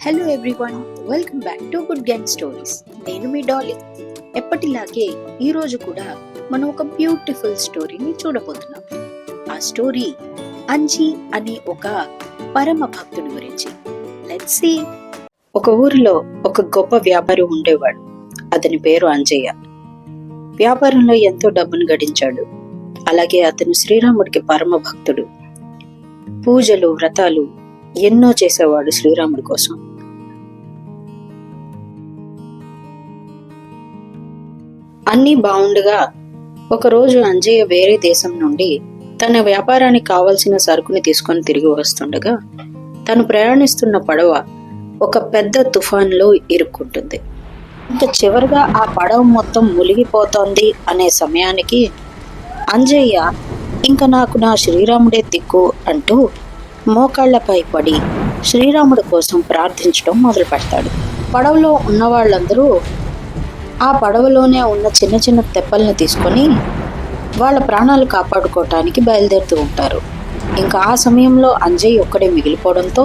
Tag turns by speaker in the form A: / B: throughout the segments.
A: Hello everyone, welcome back to good gang stories. నేను మీ Dolly. ఎప్పటిలాగే ఈరోజు కూడా మనం ఒక బ్యూటిఫుల్ స్టోరీని చూడబోతున్నాం. ఆ స్టోరీ అంజీ అనే ఒక పరమ భక్తుడి గురించి. Let's see. ఒక ఊరిలో ఒక గొప్ప వ్యాపారి ఉండేవాడు. అతని పేరు అంజయ్య. వ్యాపారంలో ఎంతో డబ్బును గడించాడు. అలాగే అతను శ్రీరాముడికి పరమ భక్తుడు. పూజలు, వ్రతాలు ఎన్నో చేసేవాడు శ్రీరాముడి కోసం. అన్నీ బాగుండగా ఒకరోజు అంజయ్య వేరే దేశం నుండి తన వ్యాపారానికి కావలసిన సరుకుని తీసుకొని తిరిగి వస్తుండగా తను ప్రయాణిస్తున్న పడవ ఒక పెద్ద తుఫాన్లో ఇరుక్కుంటుంది. ఇంకా చివరిగా ఆ పడవ మొత్తం మునిగిపోతోంది అనే సమయానికి అంజయ్య ఇంకా నాకు నా శ్రీరాముడే దిక్కు అంటూ మోకాళ్లపై పడి శ్రీరాముడి కోసం ప్రార్థించడం మొదలు పెడతాడు. పడవలో ఉన్న వాళ్ళందరూ ఆ పడవలోనే ఉన్న చిన్న చిన్న తెప్పల్ని తీసుకొని వాళ్ళ ప్రాణాలు కాపాడుకోవటానికి బయలుదేరుతూ ఉంటారు. ఇంకా ఆ సమయంలో అంజయ్ ఒక్కడే మిగిలిపోవడంతో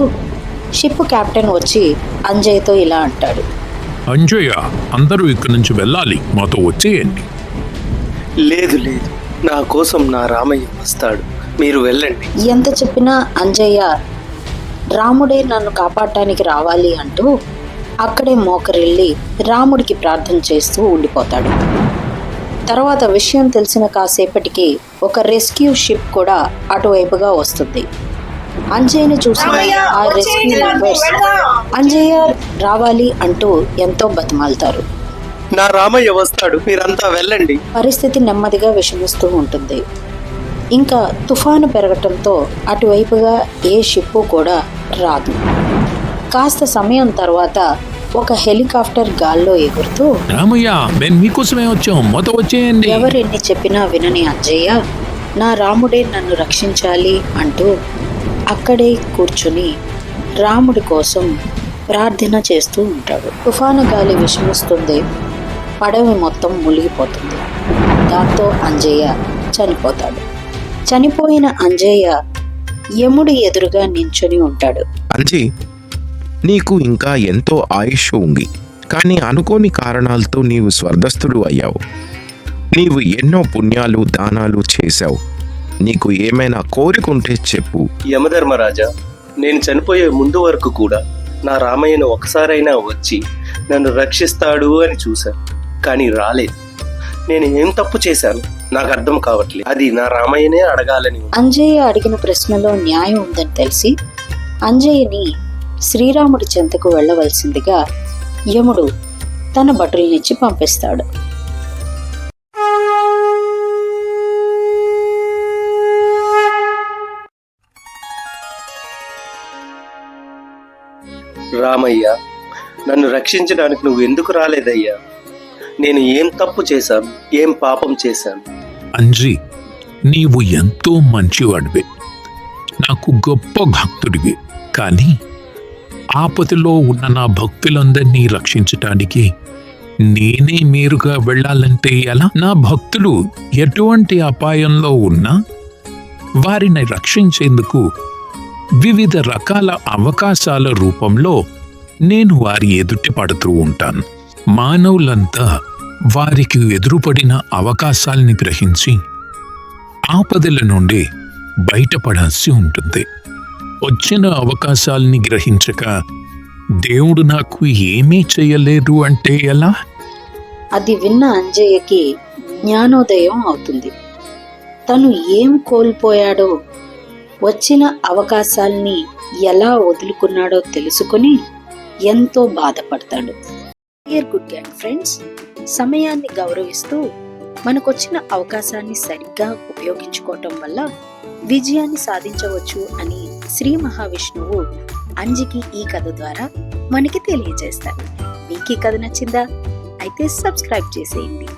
A: షిప్ కెప్టెన్ వచ్చి అంజయ్తో ఇలా అంటాడు,
B: అంజయ్య, అందరూ ఇక్కడి నుంచి వెళ్ళాలి, మాతో వచ్చేయండి.
C: లేదు లేదు, నా కోసం నా రామయ్య వస్తాడు, మీరు వెళ్ళండి.
A: ఎంత చెప్పినా అంజయ్య రాముడే నన్ను కాపాడటానికి రావాలి అంటూ అక్కడే మోకరిల్లి రాముడికి ప్రార్థన చేస్తూ ఉండిపోతాడు. తర్వాత విషయం తెలిసిన కాసేపటికి ఒక రెస్క్యూ షిప్ కూడా అటువైపుగా వస్తుంది. అంజయ్యని చూసి ఆ రెస్క్యూ మెంబర్స్ అంజయ్య రావాలి అంటూ ఎంతో బతిమాలుతారు.
C: నా రామయ్య వస్తాడు, మీరంతా వెళ్ళండి.
A: పరిస్థితి నెమ్మదిగా విషమిస్తూ ఉంటుంది. ఇంకా తుఫాను పెరగటంతో అటువైపుగా ఏ షిప్పు కూడా రాదు. కాస్త సమయం తర్వాత ఒక హెలికాప్టర్ గాల్లో ఎగురుతూ,
B: రామయ్య, మేము మీకోసమే వచ్చాం, మాతో వచ్చేయండి.
A: ఎవరెన్ని చెప్పినా వినని అంజయ్య నా రాముడే నన్ను రక్షించాలి అంటూ అక్కడే కూర్చుని రాముడి కోసం ప్రార్థన చేస్తూ ఉంటాడు. తుఫాను గాలి విషమిస్తుంది. పడవ మొత్తం మునిగిపోతుంది. దాంతో అంజయ్య చనిపోతాడు. చనిపోయిన అంజయ్య యముడి ఎదురుగా నించుని ఉంటాడు.
D: అంజీ, నీకు ఇంకా ఎంతో ఆయుష్ ఉంది, కానీ అనుకోని కారణాలతో నీవు స్వర్గస్థుడు అయ్యావు. నీవు ఎన్నో పుణ్యాలు, దానాలు చేశావు. నీకు ఏమైనా కోరికుంటే చెప్పు.
C: యమధర్మరాజా, నేను చనిపోయే ముందు వరకు కూడా నా రామయ్యను ఒకసారైనా వచ్చి నన్ను రక్షిస్తాడు అని చూశాను, కానీ రాలేదు. నేను ఏం తప్పు చేశాను నాకు అర్థం కావట్లేదు. అది నా రామయ్యనే అడగాలని.
A: అంజయ్య అడిగిన ప్రశ్నలో న్యాయం ఉందని తెలిసి అంజయ్యని శ్రీరాముడి చెంతకు వెళ్ళవలసిందిగా యముడు తన భటుల్నిచ్చి పంపిస్తాడు.
C: రామయ్య, నన్ను రక్షించడానికి నువ్వు ఎందుకు రాలేదయ్యా? నేను ఏం తప్పు చేశాను, ఏం పాపం చేశాను?
B: అంజీ, నీవు ఎంతో మంచివాడివి, నాకు గొప్ప భక్తుడివి. కానీ ఆపదలో ఉన్న నా భక్తులందరినీ రక్షించటానికి నేనే మీరుగా వెళ్ళాలంటే ఎలా? నా భక్తులు ఎటువంటి అపాయంలో ఉన్నా వారిని రక్షించేందుకు వివిధ రకాల అవకాశాల రూపంలో నేను వారి ఎదుటి పడుతూ ఉంటాను. మానవులంతా వారికి ఎదురుపడిన అవకాశాల్ని గ్రహించి ఆపదల నుండి బయటపడాల్సి ఉంటుంది. వచ్చిన అవకాశాల్ని గ్రహించక దేవుడు నాకు ఏమీ చేయలేదు అంటే ఎలా?
A: అది విన్న అంజయ్యకి జ్ఞానోదయం అవుతుంది. తను ఏం కోల్పోయాడో, వచ్చిన అవకాశాల్ని ఎలా వదులుకున్నాడో తెలుసుకుని ఎంతో బాధపడతాడు. డియర్ గుడ్ గ్యాంగ్ ఫ్రెండ్స్, సమయాన్ని గౌరవిస్తూ మనకొచ్చిన అవకాశాన్ని సరిగ్గా ఉపయోగించుకోవటం వల్ల విజయాన్ని సాధించవచ్చు అని శ్రీ మహావిష్ణువు అంజికి ఈ కథ ద్వారా మనకి తెలియజేస్తారు. మీకు ఈ కథ నచ్చిందా? అయితే సబ్స్క్రైబ్ చేసేయండి.